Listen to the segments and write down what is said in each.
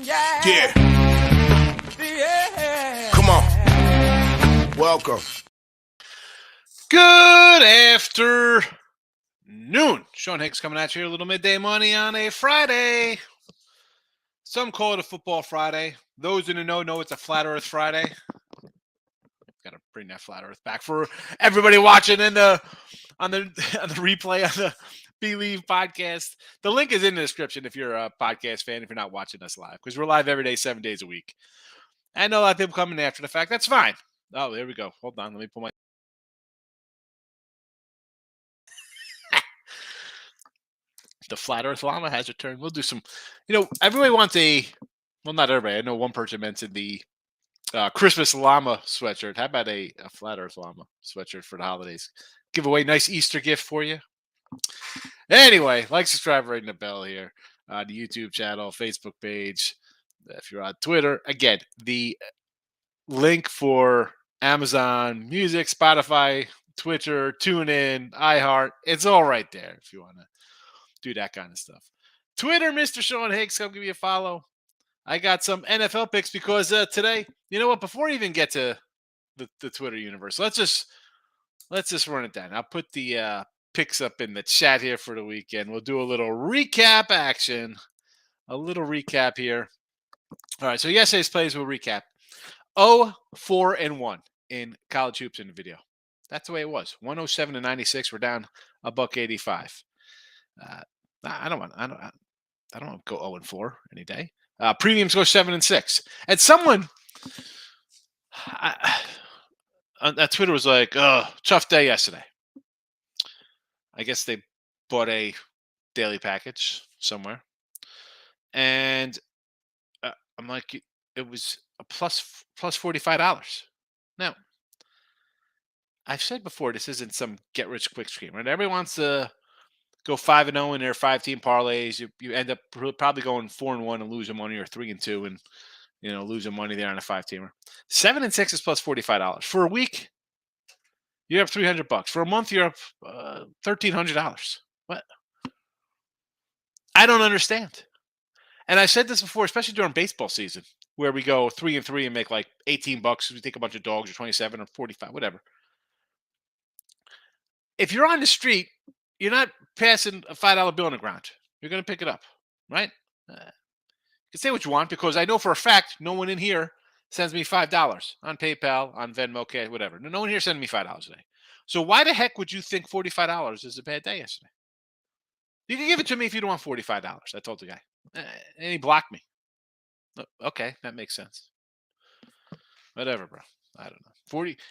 Yeah. Come on. Welcome. Good afternoon. Sean Hicks coming at you, a little midday money on a Friday. Some call it a football Friday. Those in the know it's a flat Earth Friday. Got to bring that flat Earth back for everybody watching on the replay on the Believe podcast. The link is in the description if you're a podcast fan, if you're not watching us live, because we're live every day, 7 days a week. I know a lot of people coming after the fact. That's fine. Oh, there we go. Hold on. Let me pull my... The Flat Earth Llama has returned. We'll do some... everybody wants well, not everybody. I know one person mentioned the Christmas llama sweatshirt. How about a Flat Earth Llama sweatshirt for the holidays? Give away nice Easter gift for you. Anyway, like, subscribe, ring the bell here on the YouTube channel, Facebook page. If you're on Twitter, again, the link for Amazon Music, Spotify, Twitter, TuneIn, iHeart, it's all right there if you want to do that kind of stuff. Twitter, Mr. Sean Hicks, come give me a follow. I got some NFL picks because today, you know what? Before we even get to the Twitter universe, let's just run it down. I'll put the picks up in the chat here for the weekend. We'll do a little recap action, a little recap here. All right, so yesterday's plays we'll recap. 4-1 in college hoops in the video. That's the way it was. 107-96. We're down $1.85. I don't want to go 0-4 any day. Premiums go 7-6. And someone on Twitter was like, "Oh, tough day yesterday." I guess they bought a daily package somewhere, and I'm like, it was a plus $45. Now, I've said before, this isn't some get rich quick scheme, right? Everybody wants to go 5-0 in their 5-team parlays. You end up probably going 4-1 and losing money, or 3-2 and losing money there on a 5-teamer. 7-6 is plus $45 for a week. You're up $300. For a month, you're up $1,300. What? I don't understand. And I said this before, especially during baseball season, where we go 3-3 and make like $18. We take a bunch of dogs, or 27 or 45, whatever. If you're on the street, you're not passing a $5 bill on the ground. You're going to pick it up, right? You can say what you want, because I know for a fact no one in here sends me $5 on PayPal, on Venmo, okay, whatever. No one here sending me $5 a day. So why the heck would you think $45 is a bad day yesterday? You can give it to me if you don't want $45. I told the guy. And he blocked me. Okay, that makes sense. Whatever, bro. I don't know.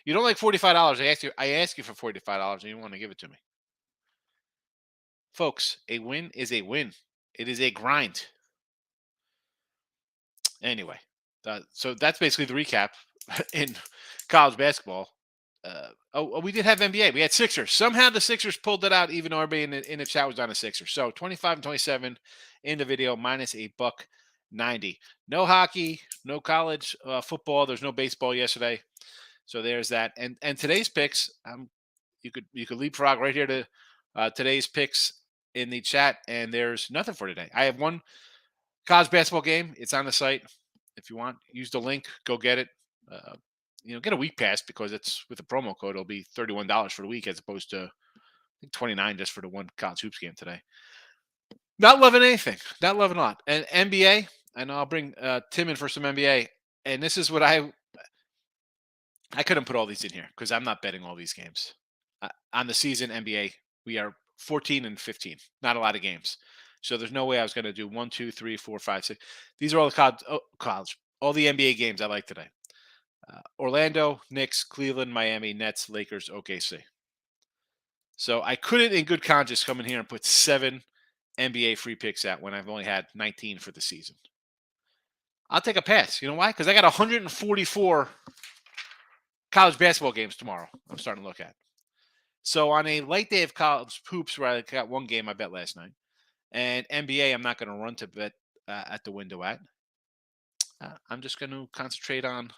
You don't like $45. I ask you for $45 and you want to give it to me. Folks, a win is a win. It is a grind. Anyway, so that's basically the recap in college basketball. We did have NBA. We had Sixers. Somehow the Sixers pulled it out, even though everybody in the chat was on a Sixers. So 25-27 in the video, minus $1.90. No hockey, no college football. There's no baseball yesterday. So there's that. And today's picks, you could leapfrog right here to today's picks in the chat, and there's nothing for today. I have one college basketball game. It's on the site. If you want, use the link. Go get it. Get a week pass, because it's with a promo code. It'll be $31 for the week, as opposed to, I think, $29 just for the one college hoops game today. Not loving anything. Not loving a lot. And NBA, and I'll bring Tim in for some NBA. And this is what I couldn't put all these in here because I'm not betting all these games. On the season NBA, we are 14-15. Not a lot of games. So there's no way I was going to do 1, 2, 3, 4, 5, 6. These are all the college, all the NBA games I like today. Orlando, Knicks, Cleveland, Miami, Nets, Lakers, OKC. So I couldn't, in good conscience, come in here and put 7 NBA free picks out when I've only had 19 for the season. I'll take a pass. You know why? Because I got 144 college basketball games tomorrow I'm starting to look at. So on a light day of college hoops, where I got one game I bet last night, and NBA I'm not going to run to bet at the window at, I'm just going to concentrate on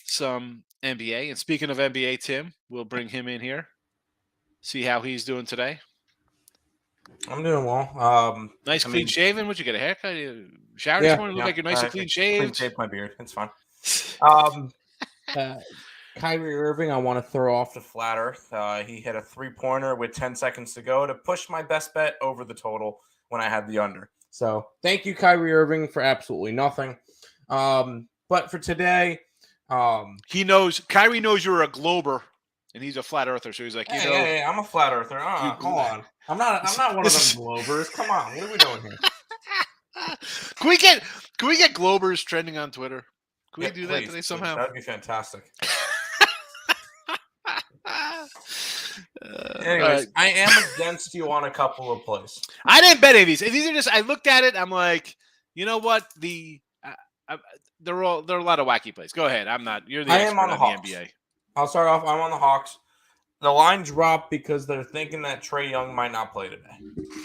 some NBA. And speaking of NBA, Tim, we'll bring him in here, see how he's doing today. I'm doing well. Nice, I clean mean, shaven. Would you get a haircut? You shower this yeah, morning? Look yeah. like you're nice and clean Clean shaved. shaved my beard. It's fine. Um, uh, Kyrie Irving, I want to throw off the flat earth. He hit a 3-pointer with 10 seconds to go to push my best bet over the total when I had the under. So thank you, Kyrie Irving, for absolutely nothing. But for today, Kyrie knows you're a glober, and he's a flat earther. So he's like, yeah, I'm a flat earther. you. Come on. I'm not one of This them is. Glovers. Come on, what are we doing here? Can we get Globers trending on Twitter? Can we do that today Please. somehow? That'd be fantastic. Anyways, Anyways, I am against you on a couple of plays. I didn't bet any of these. These are just I looked at it. I'm like, you know what? They're a lot of wacky plays. Go ahead. I'm not. You're the I expert am on the Hawks. NBA. I'll start off. I'm on the Hawks. The line dropped because they're thinking that Trae Young might not play today.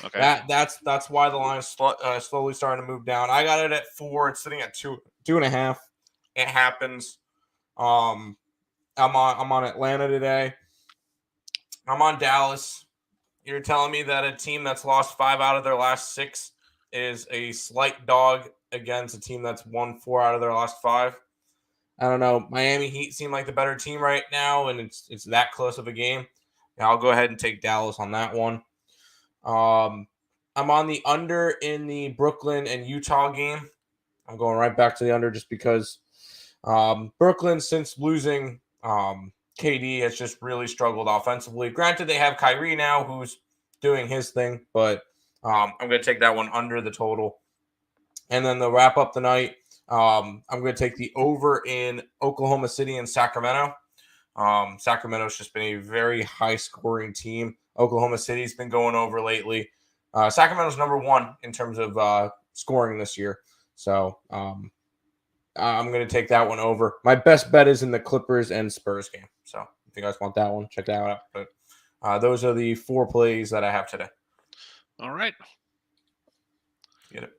Okay. That's why the line is slowly starting to move down. I got it at 4. It's sitting at 2.5. It happens. I'm on Atlanta today. I'm on Dallas. You're telling me that a team that's lost 5 out of their last 6 is a slight dog against a team that's won 4 out of their last 5? I don't know. Miami Heat seem like the better team right now, and it's that close of a game. I'll go ahead and take Dallas on that one. I'm on the under in the Brooklyn and Utah game. I'm going right back to the under just because Brooklyn, since losing KD, has just really struggled offensively. Granted, they have Kyrie now, who's doing his thing, but I'm going to take that one under the total. And then to wrap up the night, I'm going to take the over in Oklahoma City and Sacramento. Sacramento's just been a very high-scoring team. Oklahoma City's been going over lately. Sacramento's number 1 in terms of scoring this year. So I'm going to take that one over. My best bet is in the Clippers and Spurs game. So if you guys want that one, check that out. But those are the 4 plays that I have today. All right. Get it.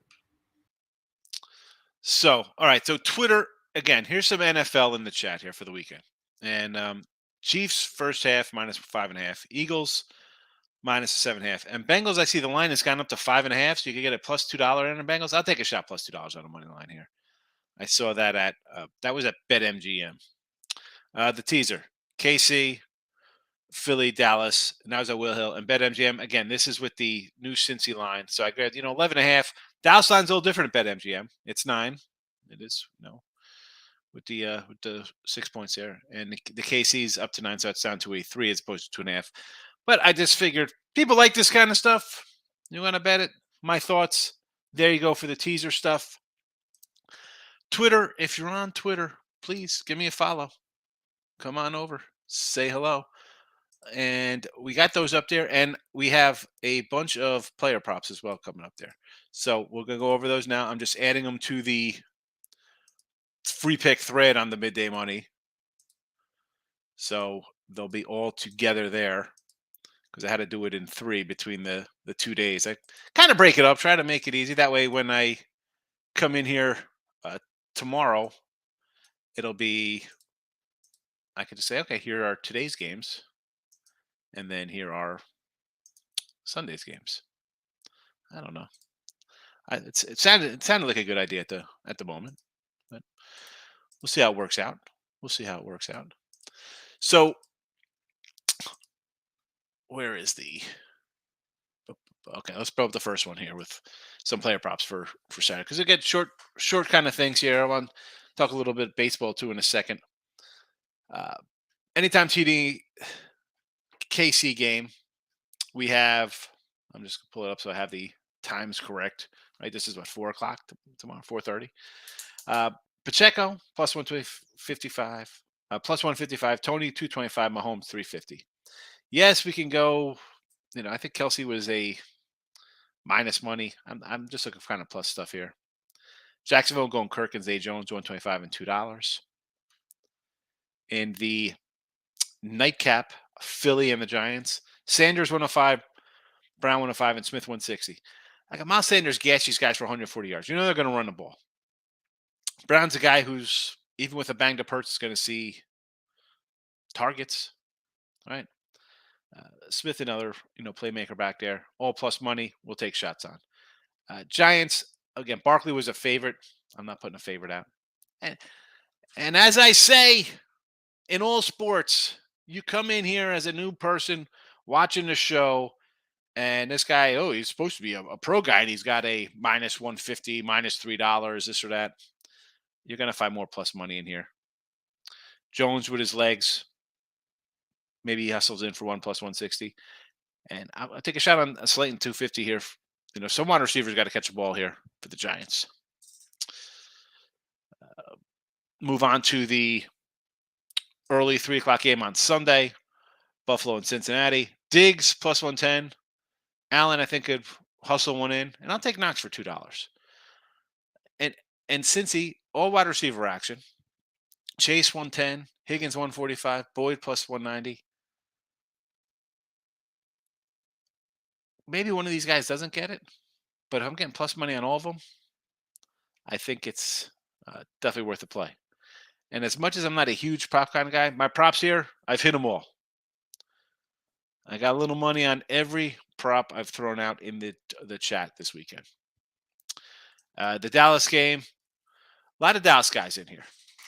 So, all right. So Twitter, again, here's some NFL in the chat here for the weekend. And Chiefs first half -5.5. Eagles -7.5. And Bengals, I see the line has gone up to 5.5. So you can get a plus $2 on the Bengals. I'll take a shot plus $2 on the money line here. I saw that at that was at BetMGM. The teaser, KC, Philly, Dallas, and that was at Will Hill and BetMGM. Again, this is with the new Cincy line. So I grabbed 11.5. Dallas line's a little different at BetMGM. It's 9. It is with the 6 points there, and the KC's up to 9, so it's down to a 3 as opposed to 2.5. But I just figured people like this kind of stuff. You want to bet it? My thoughts. There you go for the teaser stuff. Twitter, if you're on Twitter, please give me a follow. Come on over, say hello. And we got those up there, and we have a bunch of player props as well coming up there. So we're going to go over those now. I'm just adding them to the free pick thread on the Midday Money. So they'll be all together there because I had to do it in 3 between the 2 days. I kind of break it up, try to make it easy. That way when I come in here tomorrow, it'll be, I could just say, okay, here are today's games. And then here are Sunday's games. I don't know. It sounded like a good idea at the moment, but we'll see how it works out. So, where is the? Okay, let's throw up the first one here with some player props for Saturday because again, short kind of things here. I want to talk a little bit baseball too in a second. Anytime TD KC game, we have. I'm just gonna pull it up so I have the times correct. Right, this is what 4:00 tomorrow, 4:30. Pacheco plus 155, plus 155. Tony 225. Mahomes 350. Yes, we can go. I think Kelsey was a minus money. I'm just looking for kind of plus stuff here. Jacksonville going Kirk and Zay Jones 125 and $2. In the nightcap, Philly and the Giants, Sanders 105, Brown 105, and Smith 160. I got Miles Sanders gas these guys for 140 yards. You know they're going to run the ball. Brown's a guy who's, even with a banged up Hurts, is going to see targets. All right. Smith, another playmaker back there. All plus money. We'll take shots on. Giants again. Barkley was a favorite. I'm not putting a favorite out. And as I say in all sports, you come in here as a new person watching the show, and this guy, he's supposed to be a pro guy, and he's got a minus 150, minus $3, this or that. You're going to find more plus money in here. Jones with his legs. Maybe he hustles in for 1 plus 160. And I'll take a shot on Slayton 250 here. Some wide receivers got to catch a ball here for the Giants. Move on to the early 3 o'clock game on Sunday. Buffalo and Cincinnati. Diggs plus 110. Allen, I think, could hustle one in. And I'll take Knox for $2. And Cincy, all wide receiver action. Chase 110. Higgins 145. Boyd plus 190. Maybe one of these guys doesn't get it, but if I'm getting plus money on all of them, I think it's definitely worth the play. And as much as I'm not a huge prop kind of guy, my props here, I've hit them all. I got a little money on every prop I've thrown out in the chat this weekend. The Dallas game, a lot of Dallas guys in here.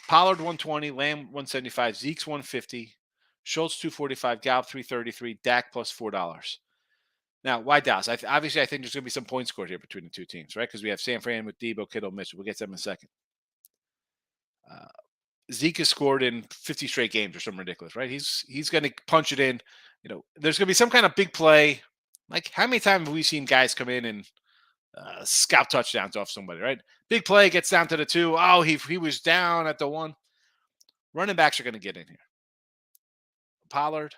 Pollard 120, Lamb 175, Zeke's 150, Schultz 245, Gallup 333, Dak plus $4. Now, why Dallas? Obviously, I think there's going to be some points scored here between the two teams, right? Because we have San Fran with Debo, Kittle, Mitchell. We'll get to them in a second. Zeke has scored in 50 straight games or something ridiculous, right? He's going to punch it in. There's going to be some kind of big play. Like, how many times have we seen guys come in and scout touchdowns off somebody, right? Big play, gets down to the 2. Oh, he was down at the 1. Running backs are going to get in here. Pollard,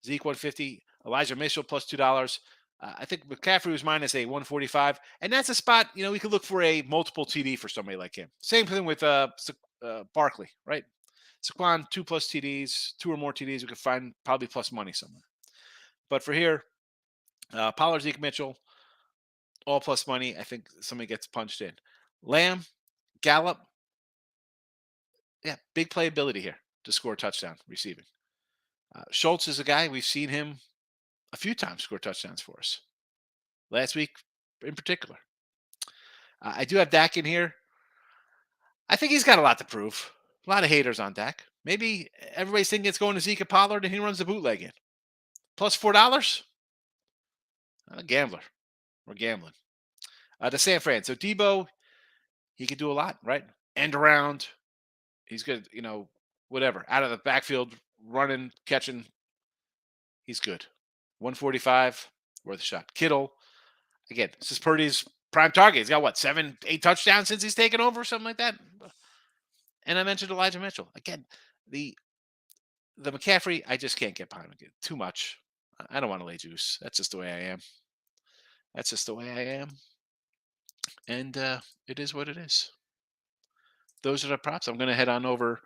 Zeke 150, Elijah Mitchell plus $2. I think McCaffrey was minus a 145, and that's a spot, we could look for a multiple TD for somebody like him. Same thing with Barkley, right? Saquon, 2 plus TDs, 2 or more TDs, we could find probably plus money somewhere. But for here, Pollard, Zeke, Mitchell, all plus money. I think somebody gets punched in. Lamb, Gallup, big playability here to score a touchdown receiving. Schultz is a guy, we've seen him a few times score touchdowns for us. Last week in particular. I do have Dak in here. I think he's got a lot to prove. A lot of haters on Dak. Maybe everybody's thinking it's going to Zeke and Pollard and he runs the bootleg in. Plus $4? I'm a gambler. We're gambling. To San Fran. So Debo, he can do a lot, right? End around. He's good, whatever. Out of the backfield, running, catching. He's good. 145, worth a shot. Kittle, again, this is Purdy's prime target. He's got 7, 8 touchdowns since he's taken over, something like that. And I mentioned Elijah Mitchell. Again, the McCaffrey, I just can't get behind him. Too much. I don't want to lay juice. That's just the way I am. And it is what it is. Those are the props. I'm going to head on over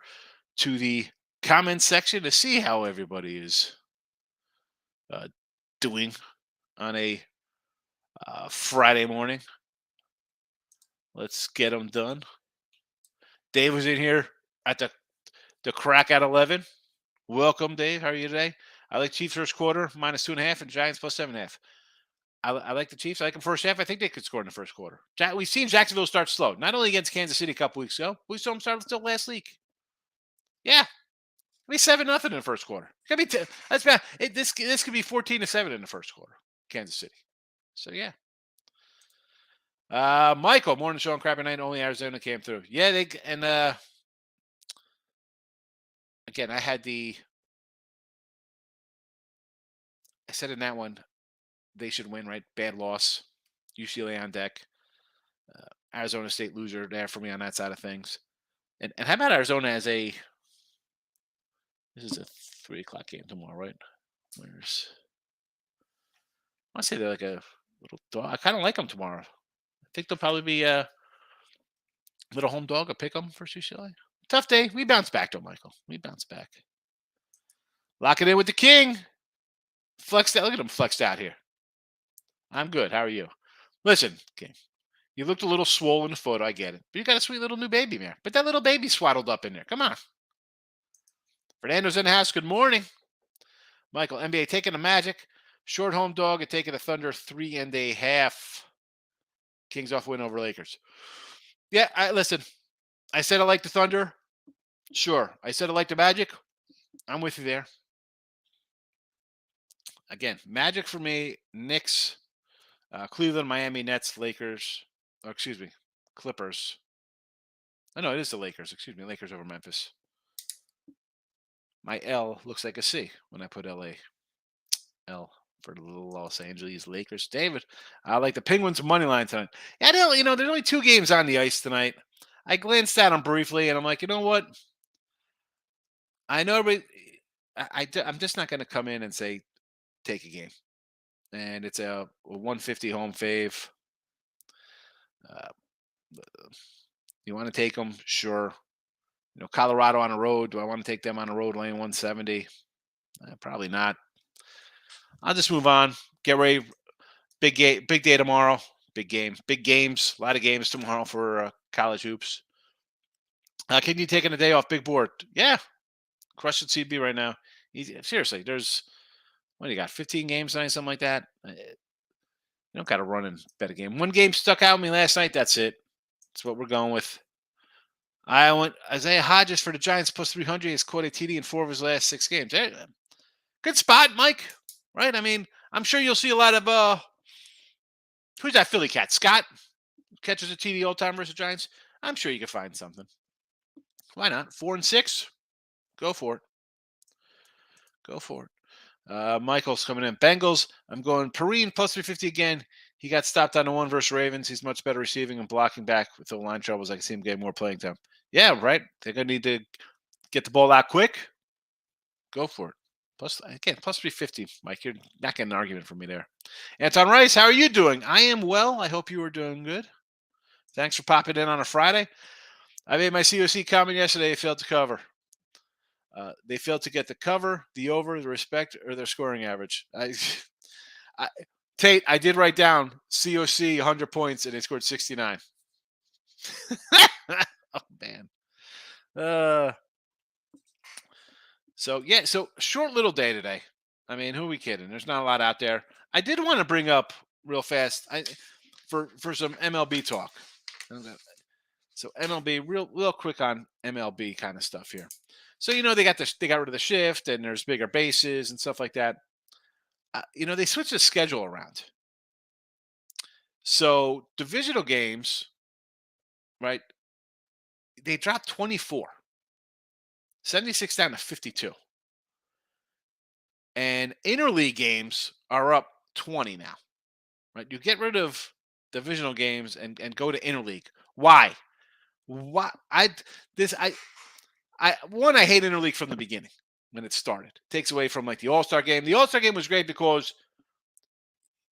to the comments section to see how everybody is doing on a Friday morning. Let's get them done. Dave was in here at the crack at 11. Welcome, Dave. How are you today? I like Chiefs first quarter, minus 2.5, and Giants plus 7.5. I like the Chiefs. I like them first half. I think they could score in the first quarter. We've seen Jacksonville start slow, not only against Kansas City a couple weeks ago. We saw them start still last week. Yeah, be 7-0 in the first quarter. Could be that's bad. This could be 14-7 in the first quarter. Kansas City. So yeah. Michael, morning show on Crappy Night. Only Arizona came through. Yeah, again, I said in that one, they should win, right? Bad loss. UCLA on deck. Arizona State loser there for me on that side of things. And how about Arizona as this is a 3 o'clock game tomorrow, right? I want to say they're like a little dog. I kind of like them tomorrow. I think they'll probably be a little home dog, a pick 'em for UCLA. Tough day. We bounce back, though, Michael. We bounce back. Lock it in with the king. Flexed out. Look at him flexed out here. I'm good. How are you? Listen, King. You looked a little swollen in the photo. I get it. But you got a sweet little new baby there. But that little baby swaddled up in there. Come on. Fernando's in the house. Good morning. Michael, NBA taking the Magic. Short home dog and taking the Thunder 3.5. Kings off win over Lakers. Yeah, listen. I said I like the Thunder. Sure. I said I like the Magic. I'm with you there. Again, Magic for me, Knicks, Cleveland, Miami, Nets, Lakers. Oh, excuse me, Clippers. Oh, no, it is the Lakers. Excuse me, Lakers over Memphis. My L looks like a C when I put LA. L for the little Los Angeles Lakers. David, I like the Penguins money line tonight. Yeah, there's only 2 games on the ice tonight. I glanced at them briefly, and I'm like, you know what? I know everybody. I'm just not going to come in and say take a game, and it's a 150 home fave. You want to take them? Sure. Colorado on the road. Do I want to take them on the road laying 170? Probably not. I'll just move on. Get ready. Big day tomorrow. Big game. Big games. A lot of games tomorrow for college hoops. Can you taking a day off? Big board. Yeah. Crushing CB right now. Seriously, there's, what do you got? 15 games tonight, something like that. You don't got to run and bet a game. One game stuck out with me last night. That's it. That's what we're going with. I went Isaiah Hodges for the Giants plus 300. He's caught a TD in 4 of his last 6 games. Good spot, Mike. Right? I mean, I'm sure you'll see a lot of who's that Philly cat? Scott catches a TD all time versus Giants. I'm sure you can find something. Why not? 4 and 6. Go for it. Go for it. Michael's coming in. Bengals. I'm going Perrine plus 350 again. He got stopped on the 1 versus Ravens. He's much better receiving and blocking back with the line troubles. I can see him getting more playing time. Yeah, right. They're going to need to get the ball out quick. Go for it. Plus 350, Mike. You're not getting an argument from me there. Anton Rice, how are you doing? I am well. I hope you are doing good. Thanks for popping in on a Friday. I made my COC comment yesterday. They failed to cover. They failed to get the cover, the over, the respect, or their scoring average. Tate, I did write down COC 100 points, and they scored 69. Oh, man. So short little day today. I mean, who are we kidding? There's not a lot out there. I did want to bring up real fast for some MLB talk. So MLB, real quick on MLB kind of stuff here. So they got rid of the shift, and there's bigger bases and stuff like that. They switched the schedule around. So divisional games, right? They dropped 24, 76 down to 52, and interleague games are up 20 now. Right? You get rid of divisional games and go to interleague. Why? Why? I hate interleague from the beginning when it started. It takes away from like the All-Star game. The All-Star game was great because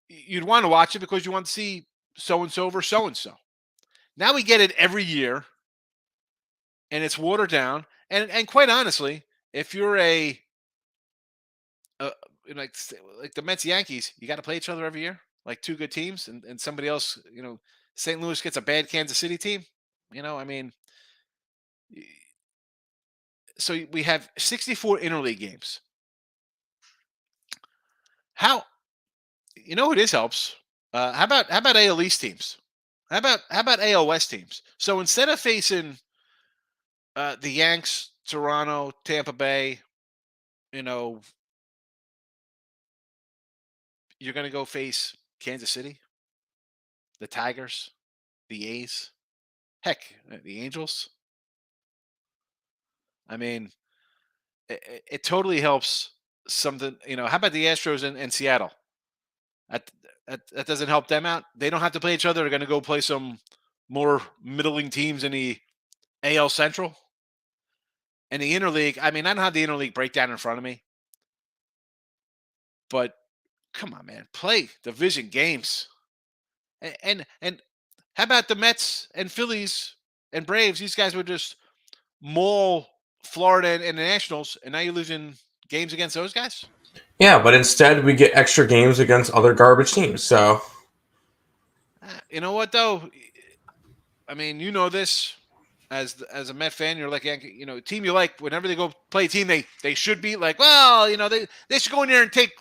you'd want to watch it because you want to see so-and-so versus so-and-so. Now we get it every year, and it's watered down. And quite honestly, if you're like the Mets Yankees, you got to play each other every year, like 2 good teams, and somebody else, St. Louis gets a bad Kansas City team. I mean, so we have 64 interleague games. How this helps? How about AL East teams? How about AL West teams? So instead of facing the Yanks, Toronto, Tampa Bay, you're going to go face Kansas City, the Tigers, the A's, heck, the Angels. I mean, it totally helps something. How about the Astros in Seattle? That doesn't help them out. They don't have to play each other. They're going to go play some more middling teams in the AL Central. And the interleague, I mean, I don't have the interleague breakdown in front of me. But come on, man. Play division games. And how about the Mets and Phillies and Braves? These guys would just maul Florida and the Nationals, and now you're losing games against those guys? Yeah, but instead we get extra games against other garbage teams. So, you know what, though? I mean, this. as a Met fan, you're like, team you like. Whenever they go play a team, they should be like, well, they should go in there and take,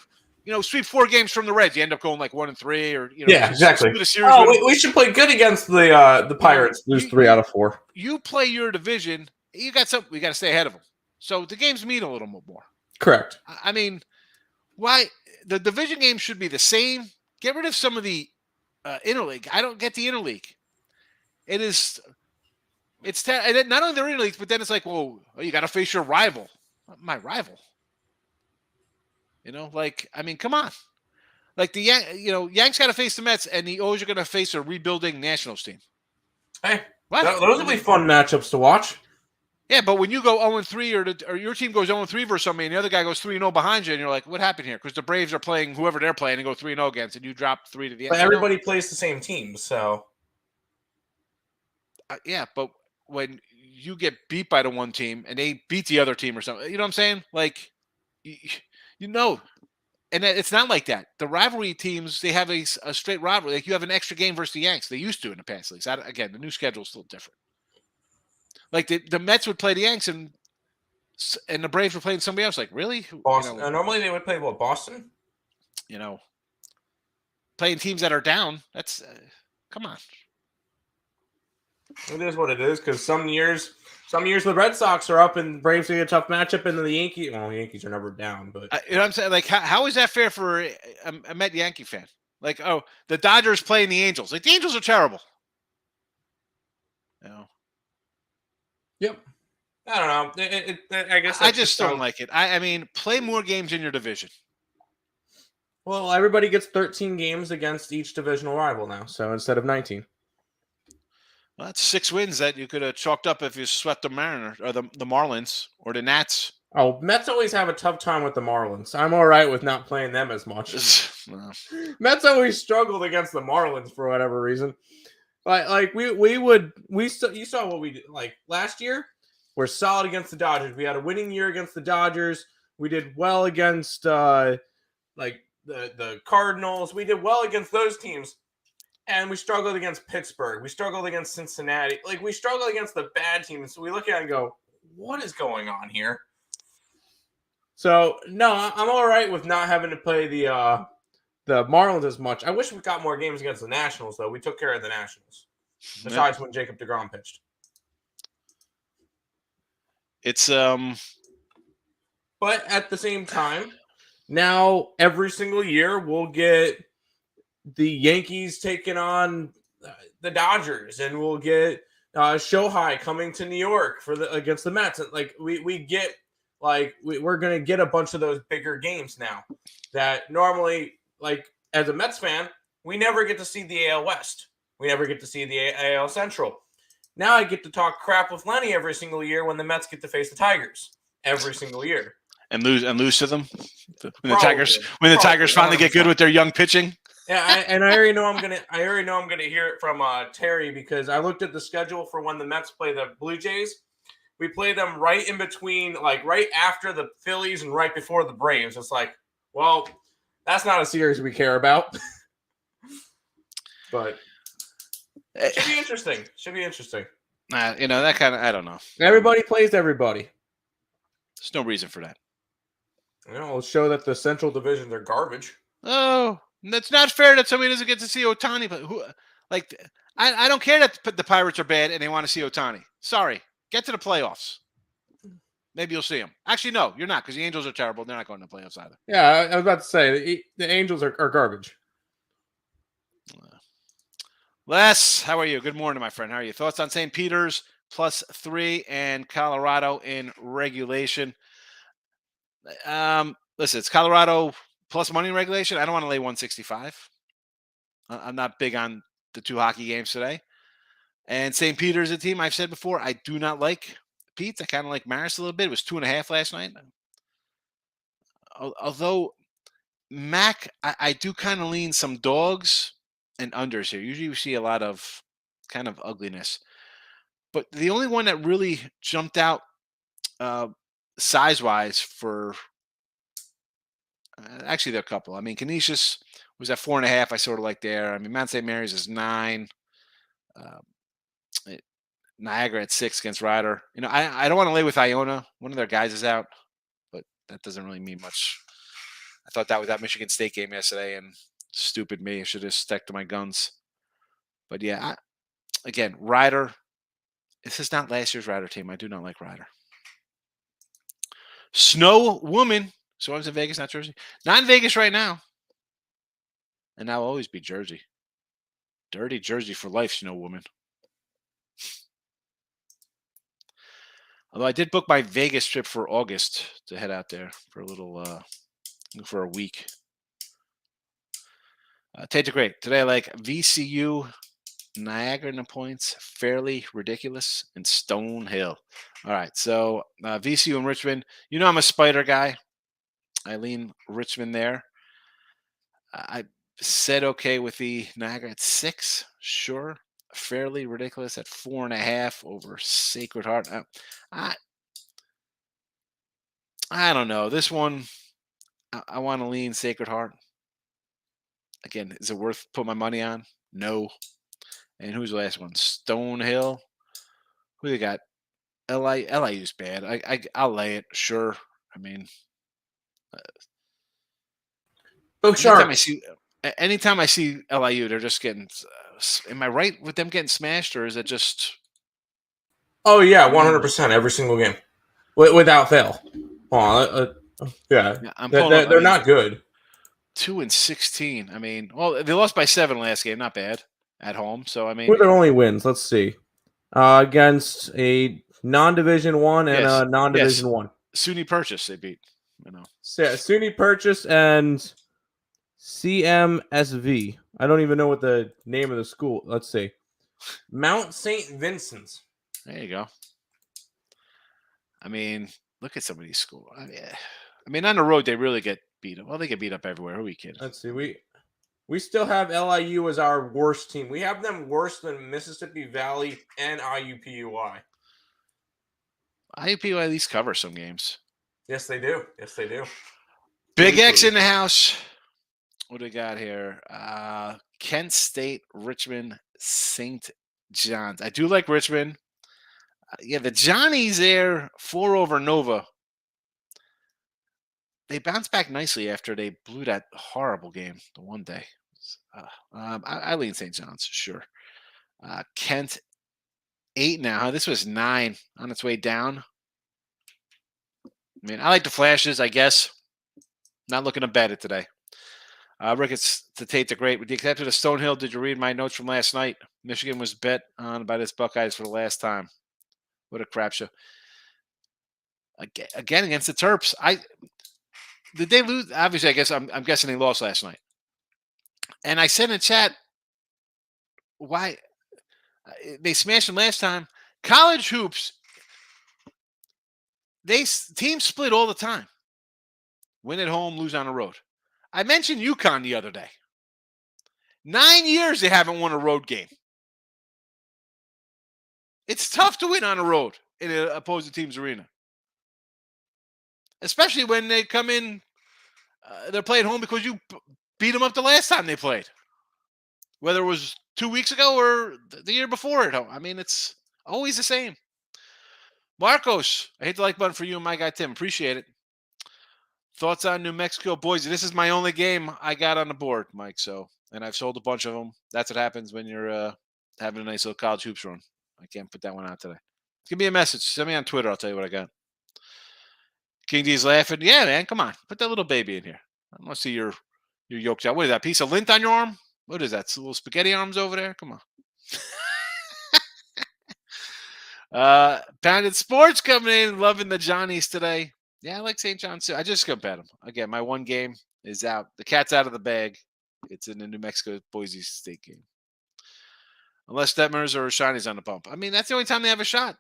sweep 4 games from the Reds. You end up going like 1-3, or Yeah, exactly. split a series with them. We should play good against the Pirates. Lose 3 out of 4. You play your division. We got to stay ahead of them. So the games mean a little more. Correct. I mean, why the division games should be the same? Get rid of some of the interleague. I don't get the interleague. It's not only the interleague, but then it's like, well, you got to face your rival. My rival. Come on. Like the Yanks got to face the Mets, and the O's are going to face a rebuilding Nationals team. Hey, those will be fun matchups to watch. Yeah, but when you go 0-3, or your team goes 0-3 versus somebody, and the other guy goes 3-0 behind you, and you're like, what happened here? Because the Braves are playing whoever they're playing and go 3-0 against, and you drop 3 to the end. But everybody plays the same team, so. Yeah, but when you get beat by the one team and they beat the other team or something, you know what I'm saying? Like, and it's not like that. The rivalry teams, they have a straight rivalry. Like, you have an extra game versus the Yanks. They used to in the past, at least. Again, the new schedule is still different. Like, the Mets would play the Yanks, and the Braves were playing somebody else. Like, really? Boston. Normally they would play Boston? Playing teams that are down. That's come on. It is what it is, because some years the Red Sox are up and Braves get a tough matchup, and then the Yankees. Well, the Yankees are never down, but you know what I'm saying? Like, how is that fair for a Met Yankee fan? Like, oh, the Dodgers playing the Angels. Like, the Angels are terrible. Yep. I don't know. I guess I just don't like it. I mean, play more games in your division. Well, everybody gets 13 games against each divisional rival now, so instead of 19. Well, that's 6 wins that you could have chalked up if you swept the Mariners or the Marlins or the Nats. Oh, Mets always have a tough time with the Marlins. I'm all right with not playing them as much. Mets always struggled against the Marlins for whatever reason. Like you saw what we did. Like last year, we're solid against the Dodgers. We had a winning year against the Dodgers. We did well against the Cardinals. We did well against those teams. And we struggled against Pittsburgh. We struggled against Cincinnati. Like, we struggled against the bad teams. So we look at it and go, what is going on here? So, no, I'm all right with not having to play the Marlins as much. I wish we got more games against the Nationals, though. We took care of the Nationals. Besides when Jacob deGrom pitched. It's But at the same time, now every single year we'll get the Yankees taking on the Dodgers, and we'll get Shohei coming to New York against the Mets. Like we get we're gonna get a bunch of those bigger games now that normally, like, as a Mets fan, we never get to see the AL West. We never get to see the AL Central. Now I get to talk crap with Lenny every single year when the Mets get to face the Tigers every single year and lose to them when the Tigers finally get good with their young pitching. Yeah, I already know I'm gonna hear it from Terry, because I looked at the schedule for when the Mets play the Blue Jays. We play them right in between, like right after the Phillies and right before the Braves. It's like, well, that's not a series we care about. But it should be interesting. That kind of, I don't know. Everybody plays everybody. There's no reason for that. It'll show that the Central divisions are garbage. Oh, that's not fair that somebody doesn't get to see Ohtani. But I don't care that the Pirates are bad and they want to see Ohtani. Sorry, get to the playoffs. Maybe you'll see him. Actually, no, you're not, because the Angels are terrible. They're not going to the playoffs either. Yeah, I was about to say the Angels are garbage. Les, how are you? Good morning, my friend. How are you? Thoughts on St. Peter's +3 and Colorado in regulation? Listen, it's Colorado plus money in regulation. I don't want to lay 165. I'm not big on the 2 hockey games today. And St. Peter's a team I've said before I do not like. Pete, I kind of like Maris a little bit. It was 2.5 last night. Although Mac, I do kind of lean some dogs and unders here. Usually we see a lot of kind of ugliness. But the only one that really jumped out size-wise for actually, there are a couple. I mean, Canisius was at 4.5. I sort of like there. I mean, Mount St. Mary's is 9. Niagara at 6 against Rider. I don't want to lay with Iona. One of their guys is out, but that doesn't really mean much. I thought that was that Michigan State game yesterday, and stupid me. I should have stuck to my guns. But yeah, again, Rider. This is not last year's Rider team. I do not like Rider. Snow Woman. So I was in Vegas, not Jersey. Not in Vegas right now. And I'll always be Jersey. Dirty Jersey for life, Snow Woman. Although I did book my Vegas trip for August to head out there for a week. Tate the Great. Today I like VCU, Niagara in the points, fairly ridiculous, and Stonehill. All right, so VCU and Richmond. I'm a Spider guy. I lean Richmond there. I said okay with the Niagara at 6. Sure. Fairly ridiculous at 4.5 over Sacred Heart. I don't know. This one, I want to lean Sacred Heart. Again, is it worth putting my money on? No. And who's the last one? Stonehill. Who they got? LIU's bad. I'll lay it. Sure. I mean, anytime I see LIU, they're just getting. Am I right with them getting smashed, or is it just? Oh yeah, 100% every single game, without fail. Yeah, they're not good. 2-16. I mean, well, they lost by 7 last game. Not bad at home. So I mean, who are their only wins? Let's see. Against a non-division 1 and a non-division 1. SUNY Purchase they beat. SUNY Purchase and CMSV. I don't even know what the name of the school. Let's see. Mount St. Vincent's. There you go. I mean, look at some of these schools. I mean, on the road they really get beat up. Well, they get beat up everywhere. Who are we kidding? Let's see. We still have LIU as our worst team. We have them worse than Mississippi Valley and IUPUI. IUPUI at least covers some games. Yes, they do. Big X in the house. What do we got here? Kent State, Richmond, St. John's. I do like Richmond. The Johnnies there, 4 over Nova. They bounced back nicely after they blew that horrible game the one day. I lean St. John's, sure. Kent, 8 now. This was 9 on its way down. I mean, I like the flashes, I guess. Not looking to bet it today. Ricketts to Tate the Great. With the exception of Stonehill, did you read my notes from last night? Michigan was bet on by this Buckeyes for the last time. What a crap show. Again against the Terps. Did they lose? Obviously, I guess I'm guessing they lost last night. And I said in chat, why they smashed them last time. College hoops, teams split all the time. Win at home, lose on the road. I mentioned UConn the other day. 9 years they haven't won a road game. It's tough to win on the road in an opposing team's arena. Especially when they come in, they're playing home because you beat them up the last time they played. Whether it was 2 weeks ago or the year before at home. I mean, it's always the same. Marcos, I hit the like button for you and my guy Tim. Appreciate it. Thoughts on New Mexico, Boise? This is my only game I got on the board, Mike. And I've sold a bunch of them. That's what happens when you're having a nice little college hoops run. I can't put that one out today. Give me a message. Send me on Twitter. I'll tell you what I got. King D's laughing. Yeah, man. Come on. Put that little baby in here. I want to see your yolk out. What is that? Piece of lint on your arm? What is that? Some little spaghetti arms over there? Come on. Pounded Sports coming in. Loving the Johnnies today. Yeah, I like St. John's too. I just go bet them. Again, my one game is out. The cat's out of the bag. It's in the New Mexico Boise State game. Unless Detmers or Shiny's on the bump. I mean, that's the only time they have a shot.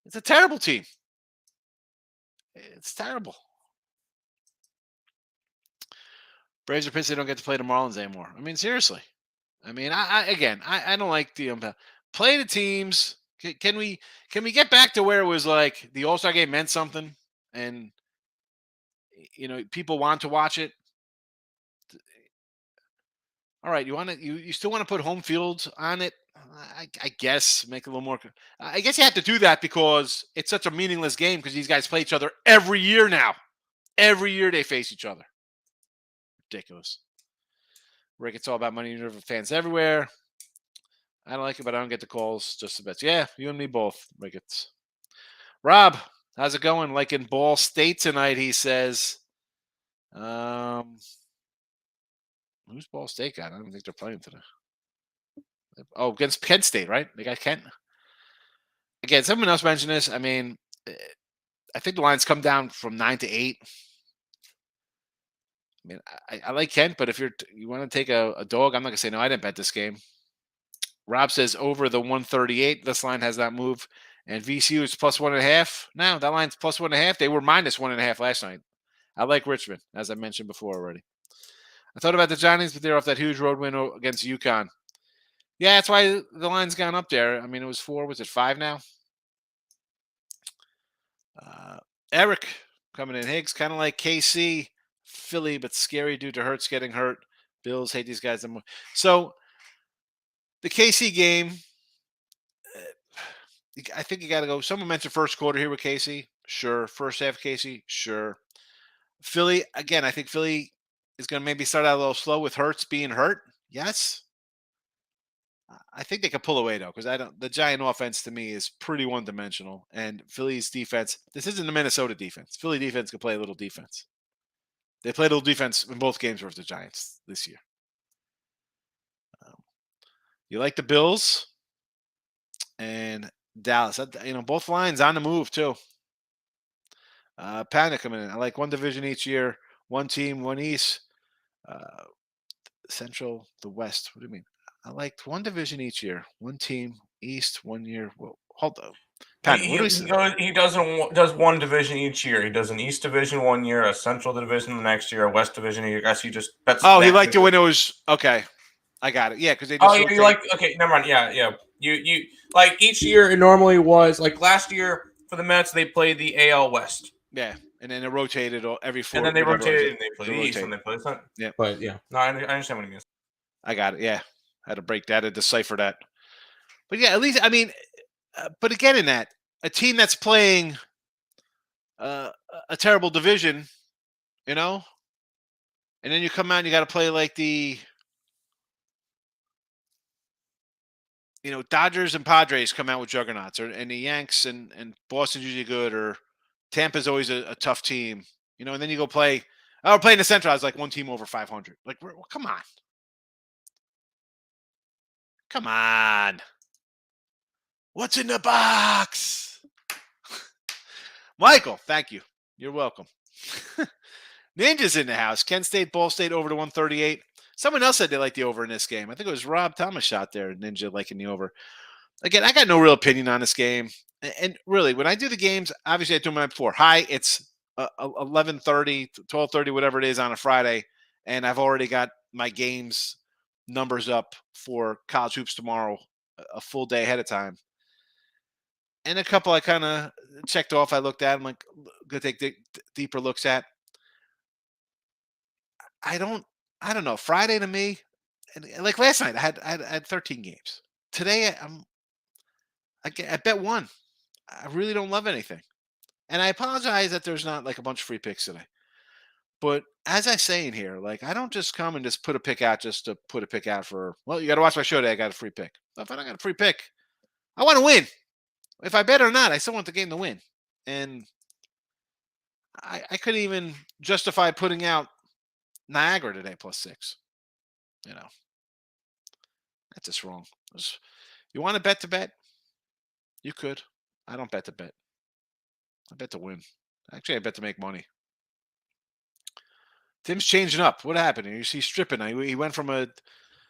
It's a terrible team. It's terrible. Braves are pissed they don't get to play the Marlins anymore. I mean, seriously. I mean, I don't like the play the teams. Can we get back to where it was like the All-Star game meant something and people want to watch it? All right, you still want to put home field on it? I guess make it a little more. I guess you have to do that because it's such a meaningless game because these guys play each other every year now. Every year they face each other. Ridiculous. Rick, it's all about money. River fans everywhere. I don't like it, but I don't get the calls. Just the best. Yeah, you and me both, Ricketts. Rob, how's it going? Like in Ball State tonight, he says. Who's Ball State got? I don't think they're playing today. Oh, against Kent State, right? They got Kent. Again, someone else mentioned this. I mean, I think the lines come down from 9 to 8. I mean, I like Kent, but if you want to take a dog, I'm not gonna say no. I didn't bet this game. Rob says over the 138. This line has not moved, and VCU is plus 1.5. Now that line's plus 1.5. They were minus 1.5 last night. I like Richmond, as I mentioned before already. I thought about the Johnnies, but they're off that huge road win against UConn. Yeah, that's why the line's gone up there. I mean, it was 4. Was it 5 now? Eric coming in. Higgs, kind of like KC, Philly, but scary due to Hurts getting hurt. Bills hate these guys. So the KC game, I think you got to go. Someone mentioned first quarter here with KC. Sure. First half KC. Sure. Philly, again, I think Philly is going to maybe start out a little slow with Hurts being hurt. Yes. I think they could pull away though, because the Giant offense to me is pretty one-dimensional, and Philly's defense. This isn't the Minnesota defense. Philly defense can play a little defense. They played a little defense in both games versus the Giants this year. You like the Bills and Dallas. Both lines on the move too. Panic coming in. I like one division each year, one team, one East, Central, the West. What do you mean? I liked one division each year, one team, East, 1 year. Well, hold on. Panic, he does one division each year. He does an East division 1 year, a Central division the next year, a West division. I guess he just bets. Oh, he liked it when it was okay. I got it. Yeah, because they just. Oh, you like okay? Never mind. Yeah. You like each year. It normally was like last year for the Mets. They played the AL West. Yeah, and then it rotated every 4. And then they rotated and they played the East when they played. Yeah, but yeah, no, I understand what he means. I got it. Yeah, I had to break that and decipher that. But yeah, at least I mean, but again, in that a team that's playing a terrible division, and then you come out and you got to play like the. Dodgers and Padres come out with juggernauts, and the Yanks and Boston's usually good, or Tampa's always a tough team, and then you go play. We're playing the Central. I was like one team over 500. Like, come on. Come on. What's in the box? Michael, thank you. You're welcome. Ninja's in the house. Kent State, Ball State over to 138. Someone else said they liked the over in this game. I think it was Rob Thomas shot there, Ninja liking the over. Again, I got no real opinion on this game. And really, when I do the games, obviously I do them before. Hi, it's 11:30, 12:30, whatever it is on a Friday, and I've already got my games numbers up for college hoops tomorrow, a full day ahead of time. And a couple I kind of checked off. I looked at. I'm like, gonna take deeper looks at. I don't know. Friday to me, and like last night, I had 13 games. Today, I bet one. I really don't love anything, and I apologize that there's not like a bunch of free picks today. But as I say in here, like I don't just come and just put a pick out just to put a pick out for. Well, you got to watch my show today. I got a free pick. If I don't got a free pick, I want to win. If I bet or not, I still want the game to win, and I couldn't even justify putting out Niagara today +6. That's just wrong. You want to bet? You could. I don't bet to bet. I bet to win. Actually, I bet to make money. Tim's changing up. What happened? He's stripping. He went from a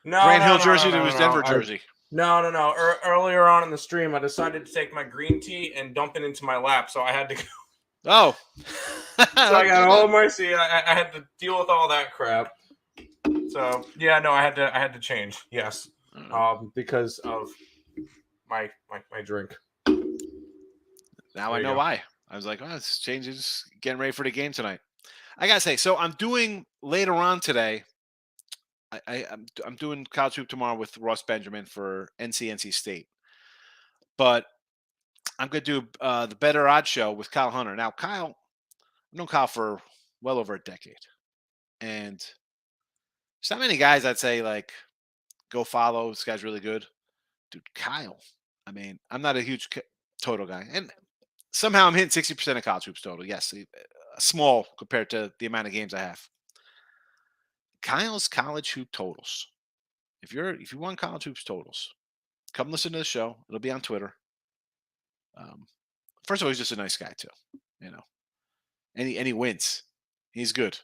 Grand Hill jersey to his Denver jersey. No. Earlier on in the stream, I decided to take my green tea and dump it into my lap, so I had to go. Oh. So I got all of my tea. I had to deal with all that crap. So yeah, no, I had to change. Yes, because of my drink. Now I know why. I was like, oh, it's changes. Getting ready for the game tonight. I gotta say, so I'm doing later on today. I'm doing college hoop tomorrow with Ross Benjamin for NC State, but I'm going to do the Better Odds Show with Kyle Hunter. Now, Kyle, I've known Kyle for well over a decade, and there's not many guys I'd say like go follow. This guy's really good, dude. Kyle, I mean, I'm not a huge total guy, and somehow I'm hitting 60% of college hoops total. Yes, small compared to the amount of games I have. Kyle's college hoop totals. If you want college hoops totals, come listen to the show. It'll be on Twitter. First of all, he's just a nice guy too, you know. And he wins. He's good.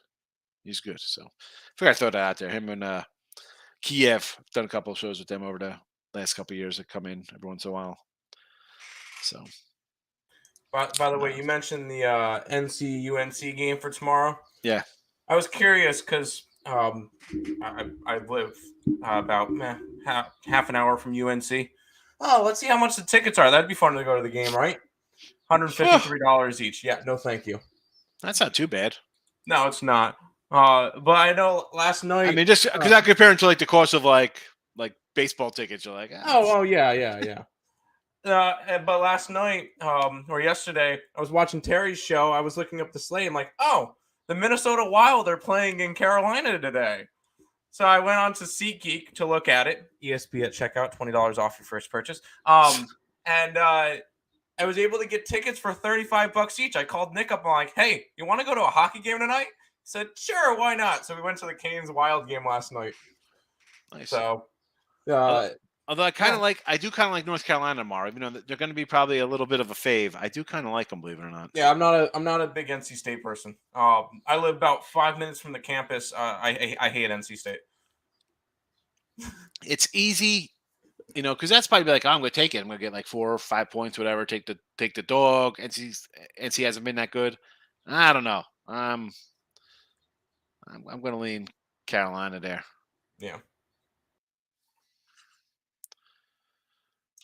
He's good. So I figured I'd throw that out there. Him and Kiev, I've done a couple of shows with them over the last couple of years that come in every once in a while. So By the way, you mentioned the NC UNC game for tomorrow. yeah. I was curious because I live about half an hour from UNC. Oh, let's see how much the tickets are. That'd be fun to go to the game, right? $153 each. Yeah, no, thank you. That's not too bad. No, it's not. But I know last night. I mean, just because I compare it to like the cost of like baseball tickets, you're like, oh yeah. But last night, or yesterday, I was watching Terry's show. I was looking up the slate. I'm like, oh, the Minnesota Wild are playing in Carolina today. So I went on to SeatGeek to look at it. ESP at checkout, $20 off your first purchase. And I was able to get tickets for $35 each. I called Nick up. I'm like, hey, you want to go to a hockey game tonight? He said, sure, why not? So we went to the Canes Wild game last night. Nice. So, although I kind of I do kind of like North Carolina tomorrow, even though they're going to be probably a little bit of a fave. I do kind of like them, believe it or not. Yeah, I'm not a big NC State person. I live about 5 minutes from the campus. I hate NC State. It's easy, you know, because that's probably like, oh, I'm going to take it. I'm going to get like 4 or 5 points, whatever. Take the dog. NC hasn't been that good. I don't know. I'm going to lean Carolina there. Yeah.